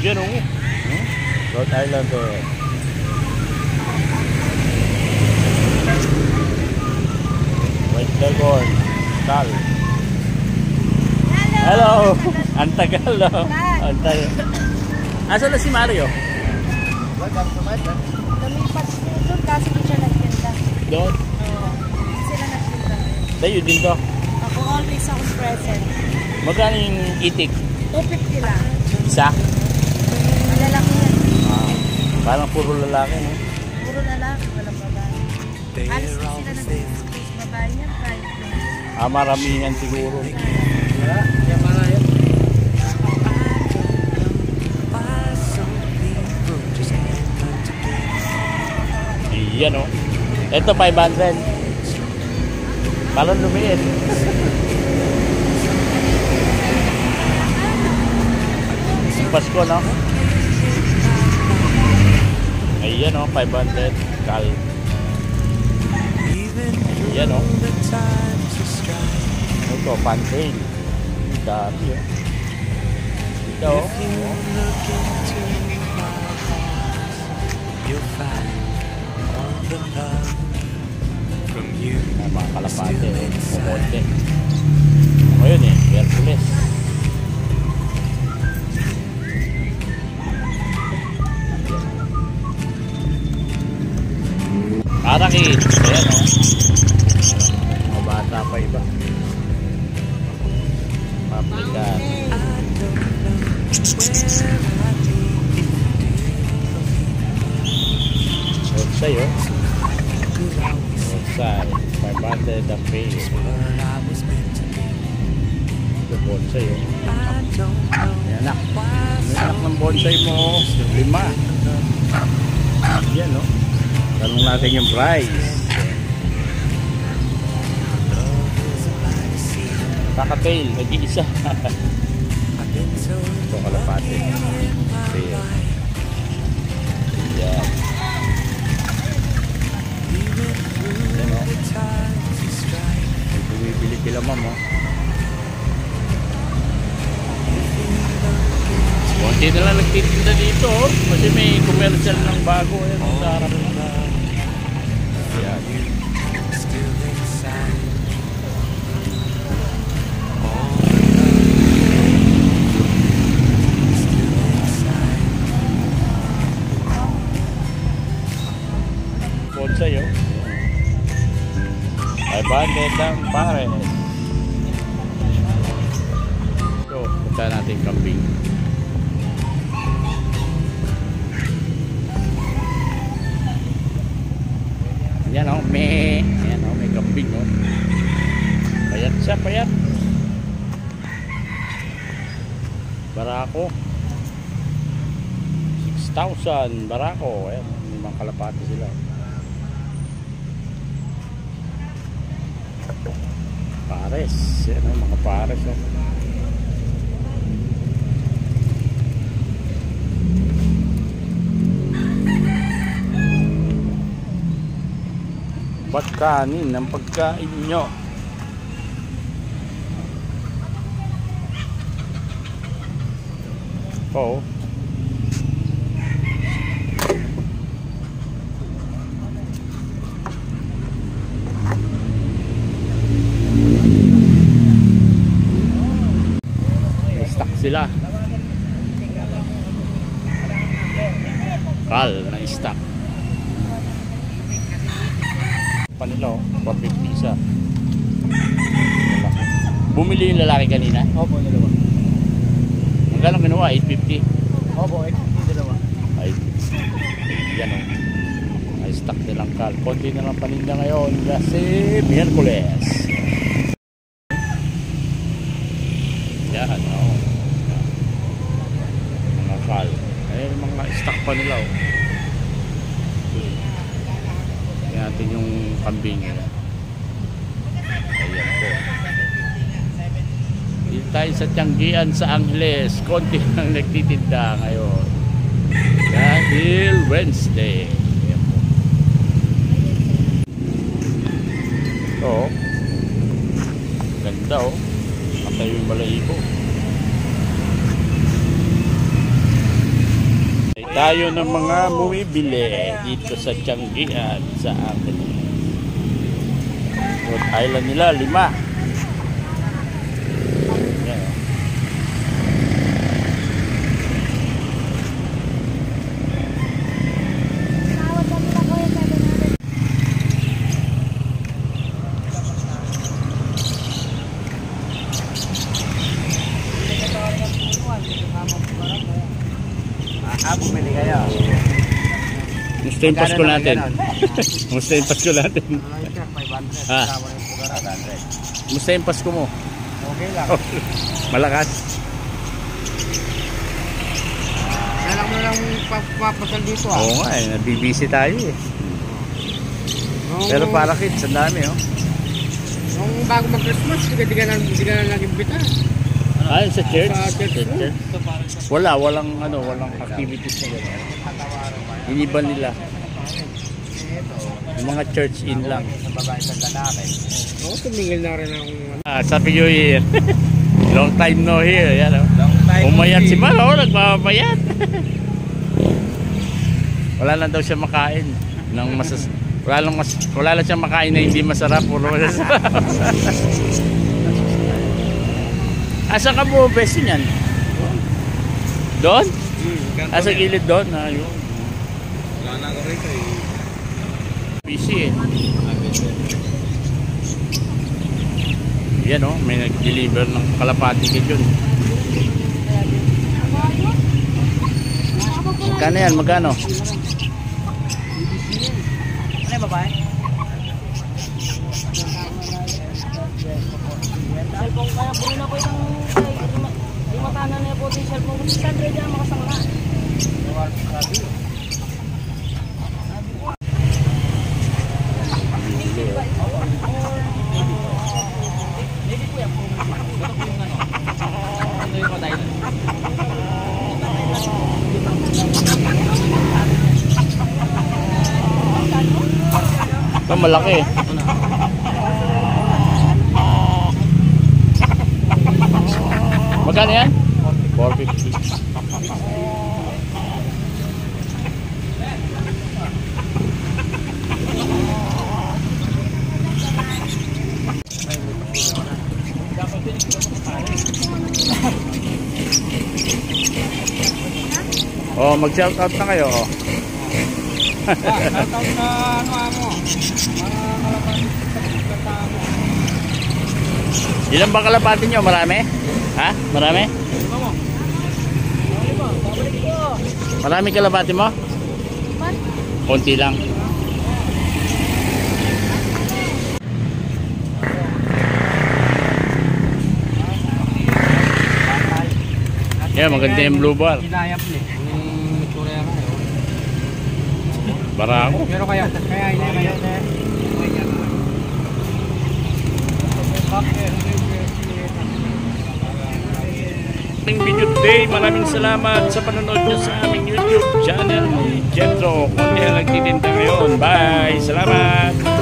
Yan o. Rhode Island Red. White Leghorn. Cal. Hello! Ang tagal, no? Ang tagal. Asan na si Mario? Lumipat po doon kasi di siya nagtinda. Doon? Oo. Sila nagtinda. Dayo din to? Ako always akong present. Magkano yung itik? 250 lang. Isa? Malalaki yan. Parang puro lalaki, no? Puro lalaki, walang babae. Alis na sila nag-space babae niya, private. Maramihan siguro. Yan o. Ito 500. Parang lumiit. Pasko, no? Ayan o, 500. Cal. Ayan o. Ito, pantail. Dami o. Ito o. Mga kalapate o. Kumonte. Ako yun eh. Hercules. Arakit. Ayan o. Mga bata pa iba. Paprikan. Bonsai o. Bonsai. 500 ang pay. Ito bonsai o. May anak. May anak ng bonsai mo. 5. Yan o. Tanong natin yung price. Kakatail, nag-iisa. Ito kalapate. Yan. Yan o. Bumibili kila ma'am o. Konti na lang nagtitinda dito o. Kasi may commercial ng bago. Ayan o, sa harap na. Yan. Bonsai o. 500 lang pares. So, punta natin kambing. Yan o, may kambing o. Payat siya, payat. Barako 6,000 barako. Ayan, may mga kalapati sila. Pares. Yan o, mga pares o. Pagkanin ng pagkain nyo. Oo. Stock sila. Kal na stock. Panilo, 450 isa. Bumili yung lalaki kanina? Opo, dalawa. Magkano kinuha? 850? Opo, 850 dalawa. Ay, yan o. Ay, stock nilang kal. Konti na lang paninda ngayon kasi Miyerkules. Yan o. Mga kal. Ay, mga stock pa nila o. Natin yung kambing. Ayan po. Dito tayo sa Tianggian sa Angeles. Konti lang nagtitinda ngayon dahil Wednesday. Ayan po. Ito oh. Ganda oh. Matay yung balahibo. tayo ng mga bumibili dito sa Tianggian sa Angeles. Rhode Island nila, 5. Yan. Bumili kayo. Gusto yung Pasko natin. Gusto yung Pasko natin. 500. Ah. Kasama yung pugarat, 100. Gusto yung Pasko mo. Okay lang. Malakas. Kailan mo lang papasal dito Oo nga eh, nabibisi tayo eh. Pero para kids, ang dami oh. Nung bago mag-Christmas, di ka na nag-imbita. Ayun sa church. Sa church. Walang activities na gano'n. Iniba nila. Yung mga church in lang. Sa babae sa lalaki. Oo, tumingil na rin ang Happy New Year. Long time no here. Yan, oh. long time. Umayat si Mal, oh, nagpapayat. Wala lang daw siya makain ng wala lang siya makain na hindi masarap. Puro masarap. Asa ka mo beso niyan? Doon? Asa gilid doon? Ayun. Wala na ako rito eh. Busy eh. Yan oh, may nag-deliver ng kalapati kay John. Magkano yan? Magkano? Ano yung babae? Cellphone kaya buli na po itong yung makanan na po yung cellphone. Kasi sandre dyan makasangla. Ito malaki. Magkano yan? 450. Oh, mag-shout out na kayo. Oh. Shout out sa mo. Mga kalapati sa mo. Ilan ba kalapati nyo? Marami? Ha? Marami? Marami kalapati mo? Konti lang. Yeah, maganda yung blue bar. Kinayap niya. Yung itsura ka yun. Barako. Pero kaya inayap na. Video today, maraming salamat sa panonood nyo sa aming YouTube channel ni Jetro. Kung hindi nagtitinda ngayon, bye! Salamat!